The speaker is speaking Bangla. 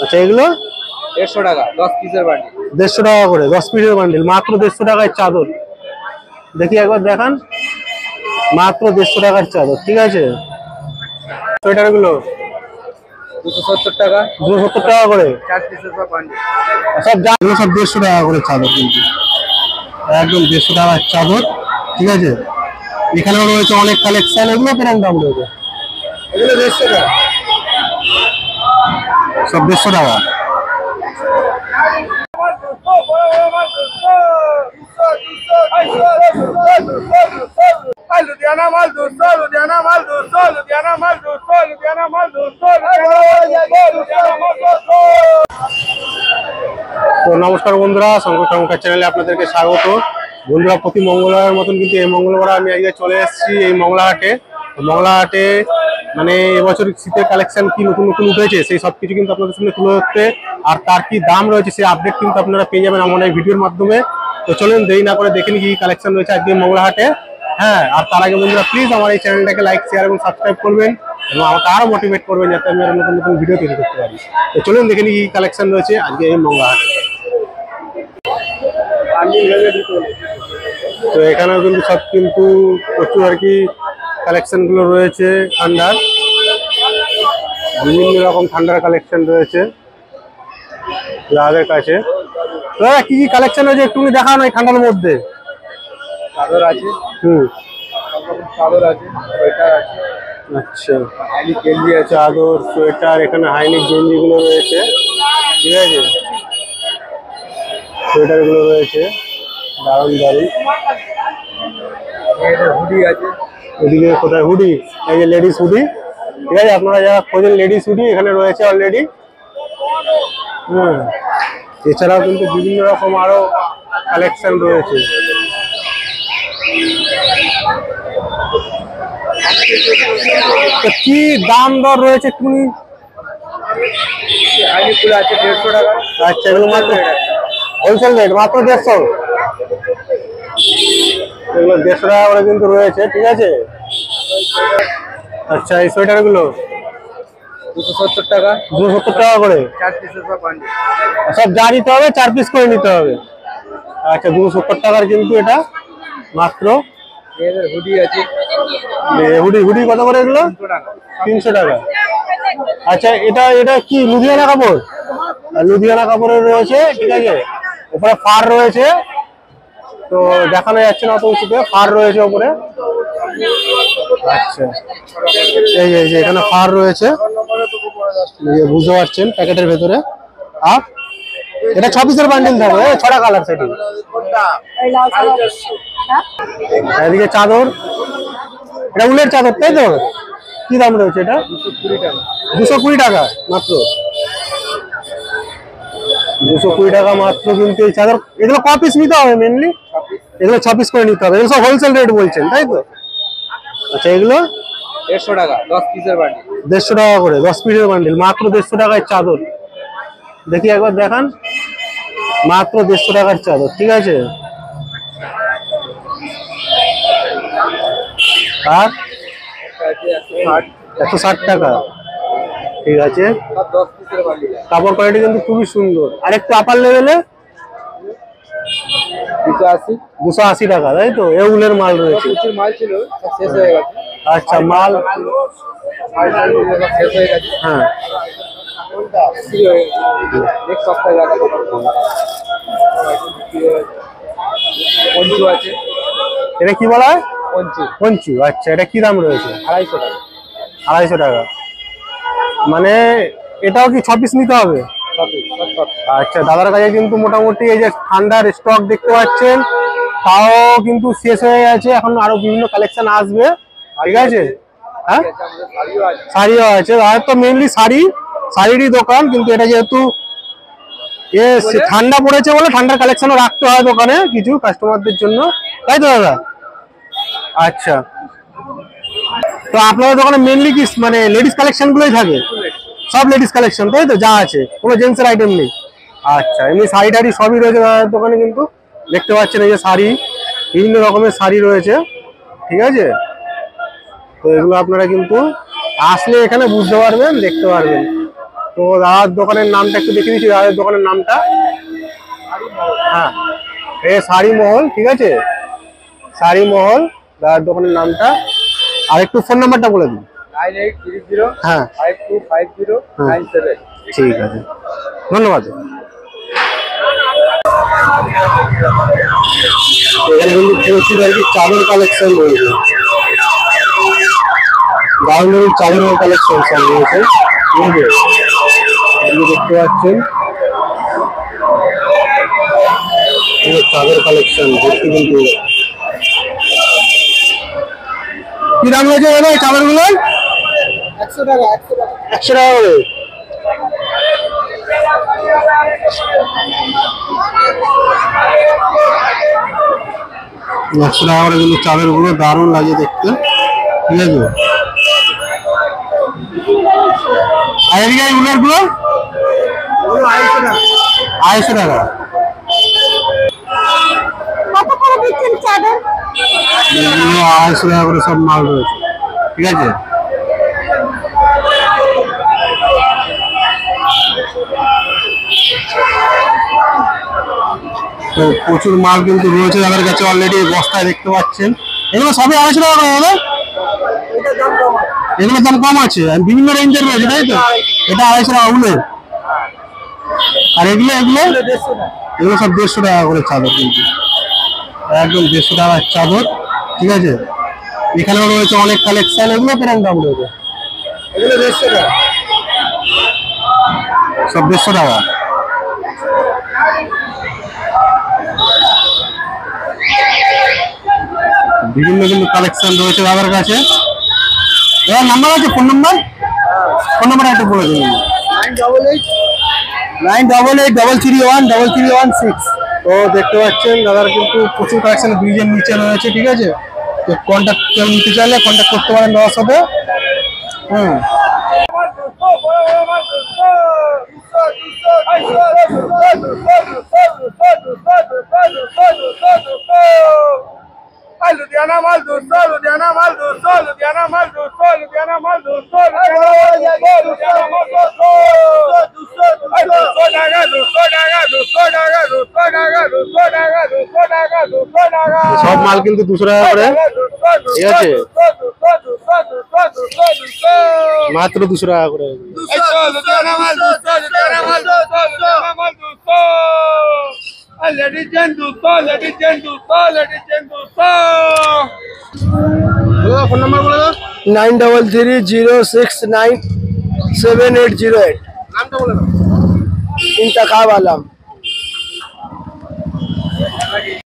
আচ্ছা এগুলো 150 টাকা 10 পিসের বান্ডিল। 150 টাকা করে 10 পিসের বান্ডিল, মাত্র 150 টাকায় চাদর। দেখি একবার দেখান, মাত্র 150 টাকার চাদর। ঠিক আছে, সোয়েটার গুলো 270 টাকা 270 টাকা করে 4 পিসের বান্ডিল। সব এগুলো সব 150 টাকা করে চাদর, কিন্তু একদম 150 টাকার চাদর। ঠিক আছে, এখানেও রয়েছে অনেক কালেকশন। এগুলো কিরকম দাম রয়েছে? এগুলো 150 টাকা, সব 150 টাকা। लुधियाना माल 200, लुधियाना माल 200, लुधियाना माल 200, लुधियाना माल 200। তো নমস্কার বন্ধুরা, শঙ্কর চ্যানেলে আপনাদেরকে স্বাগত। বন্ধুরা, প্রতি মঙ্গলবারের মতন কিন্তু এই মঙ্গলবার আমি আজকে চলে এসেছি এই মংলা হাটে। মংলা হাটে মানে এবছর শীতের কালেকশন কি নতুন নতুন উঠেছে সেই সব কিছু কিন্তু আপনাদের সামনে তুলে ধরতে, আর তার কি দাম রয়েছে সেই আপডেট কিন্তু আপনারা পেয়ে যাবেন আমার এই ভিডিওর মাধ্যমে। তো চলুন দেরি না করে দেখে নিই কি কালেকশন রয়েছে আজকে মংলা হাটে। হ্যাঁ, আর তার আগে বন্ধুরা প্লিজ আমার এই চ্যানেলটাকে লাইক, শেয়ার এবং সাবস্ক্রাইব করবেন এবং আমাকে আরো মোটিভেট করবেন যাতে আমি আরো নতুন নতুন ভিডিও তৈরি করতে পারি। তো চলুন দেখে নিই কি কালেকশন রয়েছে আজকে এই মংলা হাটে। তো এখানেও কিন্তু সব কিন্তু প্রচুর আর কি কালেকশন গুলো রয়েছে ঠান্ডার, বিভিন্ন রকম ঠান্ডার কালেকশন রয়েছে যাদের কাছে। দাদা কি কি কালেকশন রয়েছে একটু দেখাও না এই ঠান্ডার মধ্যে? চাদর আছে, চাদর আছে, সোয়েটার আছে। আচ্ছা, হাইনিক গেঞ্জি আছে, চাদর, সোয়েটার, এখানে হাইনিক গেঞ্জি গুলো রয়েছে। ঠিক আছে, সোয়েটার গুলো রয়েছে দারুন দারুন। হুডি আছে, এদিকে কোথায় হুডি? এই যে লেডিস হুডি। ঠিক আছে, আপনারা যারা খোঁজেন লেডিস হুডি এখানে রয়েছে অলরেডি। এছাড়াও কিন্তু বিভিন্ন রকম আরো কালেকশন রয়েছে। তো কি দাম দর রয়েছে তুমি? হাইনিক গুলো আছে 150 টাকা। আচ্ছা, এগুলো মাত্র হোলসেল রেট, মাত্র 150। এগুলো 150 টাকা করে কিন্তু রয়েছে। ঠিক আছে, আচ্ছা এই সোয়েটার গুলো 270 টাকা 270 টাকা করে 4 পিসের বান্ডিল। সব যা নিতে হবে 4 পিস করে নিতে হবে। আচ্ছা, 270 টাকার কিন্তু এটা মাত্র। এদের হুডি আছে, হুডি হুডি কত করে এগুলো? 300 টাকা। আচ্ছা, এটা এটা কি লুধিয়ানা কাপড়? লুধিয়ানা কাপড়ের রয়েছে। ঠিক আছে, উপরে ফার রয়েছে, তো দেখানো যাচ্ছে না অত উঁচুতে, ফার রয়েছে উপরে। আচ্ছা, এই যে এখানে ফার রয়েছে, বুঝতে পারছেন প্যাকেটের ভেতরে। আর এটা 6 পিসের বান্ডিল থাকবে, 6টা কালার সেটিং। এদিকে চাদর, এটা উলের চাদর তাই তো? কি দাম রয়েছে এটা? 220 টাকা মাত্র। 220 টাকা মাত্র কিন্তু এই চাদর। এগুলো ক পিস নিতে হবে মেনলি? এগুলো 6 পিস করে নিতে হবে। এগুলো সব হোলসেল রেট বলছেন তাই তো? আচ্ছা, এগুলো 150 টাকা 10 পিসের বান্ডিল। 150 টাকা করে 10 পিসের বান্ডিল, মাত্র 150 টাকায় চাদর। দেখি একবার দেখান, মাত্র 150 টাকার চাদর। ঠিক আছে, আর 160 টাকা। ঠিক আছে, সব 10 পিসের বান্ডিল। কাপড় কোয়ালিটি কিন্তু খুবই সুন্দর। আর একটু আপার লেভেলে 280 280 টাকা তাই তো? এ উলের মাল রয়েছে। প্রচুর মাল ছিল, সব শেষ হয়ে গেছে। আচ্ছা, মাল শেষ হয়ে গেছে। হ্যাঁ, নেক্সট সপ্তাহে দেখা পঞ্চু আছে। এটা কি বলা হয়? পঞ্চু। পঞ্চু। আচ্ছা, এটা কি দাম রয়েছে? 250 টাকা। 250 টাকা। মানে এটাও কি 6 পিস নিতে হবে? আচ্ছা, দাদার কাছে কিন্তু মোটামুটি এই যে ঠান্ডার স্টক দেখতে পাচ্ছেন, তাও কিন্তু শেষ হয়ে গেছে, এখন আরো বিভিন্ন কালেকশন আসবে। ঠিক আছে, হ্যাঁ শাড়িও আছে। আর তো মেনলি শাড়িরই দোকান, কিন্তু এটা যেহেতু ঠান্ডা পড়েছে বলে ঠান্ডার কালেকশনও রাখতে হয় দোকানে কিছু কাস্টমারদের জন্য, তাই তো দাদা? আচ্ছা, তো আপনাদের দোকানে মেনলি কি মানে লেডিস কালেকশন গুলোই থাকে? সব লেডিস কালেকশন তাই তো যা আছে, কোনো জেন্টসের আইটেম নেই? আচ্ছা, এমনি শাড়ি টাড়ি সবই রয়েছে দাদার দোকানে, কিন্তু দেখতে পাচ্ছেন এই যে শাড়ি, বিভিন্ন রকমের শাড়ি রয়েছে। ঠিক আছে, তো এগুলো আপনারা কিন্তু আসলে এখানে বুঝতে পারবেন, দেখতে পারবেন। তো দাদার দোকানের নামটা একটু দেখে দিচ্ছি, দাদার দোকানের নামটা। হ্যাঁ, এ শাড়ি মহল, ঠিক আছে, শাড়ি মহল দাদার দোকানের নামটা। আর একটু ফোন নাম্বারটা বলে দিন। 9830 হ্যাঁ 525097। ঠিক আছে, ধন্যবাদ। এখানে কিন্তু প্রচুর আর কি চাদর কালেকশন রয়েছে, দারুণ দারুণ চাদরের কালেকশন সব রয়েছে, ঠিক আছে, এগুলো দেখতে পাচ্ছেন চাদর কালেকশন ভর্তি কিন্তু। কি দাম রয়েছে দাদা এই চাদর গুলো? 100 টাকা 100 টাকা করে। একশো টাকা করে কিন্তু চাদর গুলো, দারুণ লাগে দেখতে, ঠিক আছে। আর এদিকে উলার গুলো 250 টাকা। কত করে দিচ্ছেন চাদর? এগুলো 250 টাকা করে সব মাল রয়েছে, ঠিক আছে। তো প্রচুর মাল কিন্তু রয়েছে তাদের কাছে অলরেডি, বস্তায় দেখতে পাচ্ছেন। এগুলো সবই 250 টাকা করে দাদা? এগুলোর দাম কম আছে, আর বিভিন্ন রেঞ্জের রয়েছে, তাই তো? এটা 250 টাকা উলের। আর এগুলো এগুলো এগুলো সব 150 টাকা করে চাদর, কিন্তু একদম 150 টাকার চাদর, ঠিক আছে। এখানেও রয়েছে অনেক কালেকশন। এগুলো কেমন দাম রয়েছে? এগুলো 150 টাকা। সব 150 টাকা। বিভিন্ন কিন্তু কালেকশন রয়েছে দাদার কাছে। এবার নাম্বার আছে, ফোন নাম্বার? ফোন নাম্বারটা একটু বলে দিন। 9883313316। তো দেখতে পাচ্ছেন দাদার কিন্তু প্রচুর কালেকশন ব্রিজের নিচে রয়েছে, ঠিক আছে। তো কন্ট্যাক্ট নিতে চাইলে কন্ট্যাক্ট করতে পারেন দাদার সাথে। হুম, Ludiana mal 200, Ludiana mal 200, Ludiana mal 200, Ludiana mal 200, Ludiana mal 200, সব মাল কিন্তু 200 টাকা করে, ঠিক আছে, মাত্র 200 টাকা করে। Ludiana mal 200, Ludiana mal 200, Ludiana mal 200. Ladies and gentlemen, ladies and gentlemen, ladies and gentlemen. Phone number বলে দাও। 9330697808। নামটা বলে দাও। इंतखाब आलम।